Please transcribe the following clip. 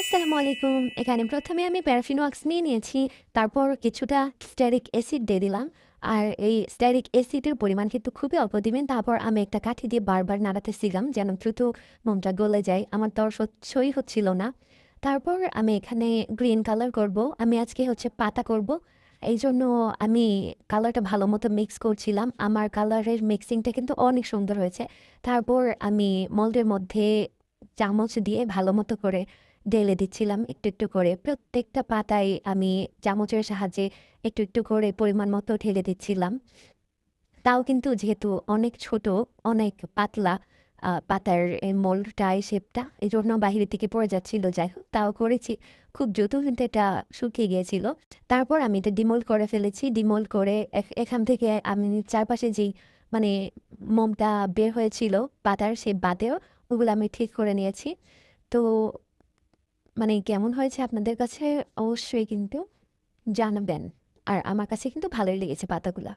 আসসালামু আলাইকুম। এখানে ১ম এ আমি প্যারাফিন ওয়াক্স নিয়ে নিয়েছি। তারপর কিছুটা স্টেরিক অ্যাসিড দিয়ে দিলাম। আর এই স্টেরিক অ্যাসিডের পরিমাণ কিন্তু খুবই অল্প দিবেন। তারপর আমি একটা কাঠি দিয়ে বারবার নাড়াতেছিলাম যেন দ্রুত মোমটা গলে যায়। আমার তো আর সহ্যই হচ্ছিল না। তারপর আমি এখানে গ্রিন কালার করব। আমি আজকে হচ্ছে পাতা করব। এইজন্য আমি কালারটা ভালোমতো মিক্স করছিলাম। আমার কালারের মিক্সিংটা কিন্তু অনেক সুন্দর হয়েছে। তারপর আমি মোল্ডের মধ্যে চামচ দিয়ে ভালোমতো করে ঢেলে দিচ্ছিলাম একটু, একটু করে। প্রত্যেকটা পাতায় আমি চামচের সাহায্যে একটু, একটু করে পরিমাণ মতো ঢেলে দিচ্ছিলাম। তাও কিন্তু যেহেতু অনেক ছোট, অনেক পাতলা পাতার এই মোল্ডটা, এই শেপটা, এজন্য বাহিরের দিকে পড়ে যাচ্ছিল। যাই হোক, তাও করেছি। খুব দ্রুত কিন্তু এটা শুকিয়ে গিয়েছিল। তারপর আমি এটা ডিমোল্ড করে ফেলেছি। ডিমোল্ড করে এখান থেকে আমি চারপাশে যেই মানে মোমটা বের হয়েছিল পাতার, সেই বাদেও ওগুলো আমি ঠিক করে নিয়েছি। তো কেমন হয়েছে আপনাদের কাছে অবশ্যই কিন্তু জানাবেন। আর আমার কাছে কিন্তু ভালোই লেগেছে পাতাগুলা।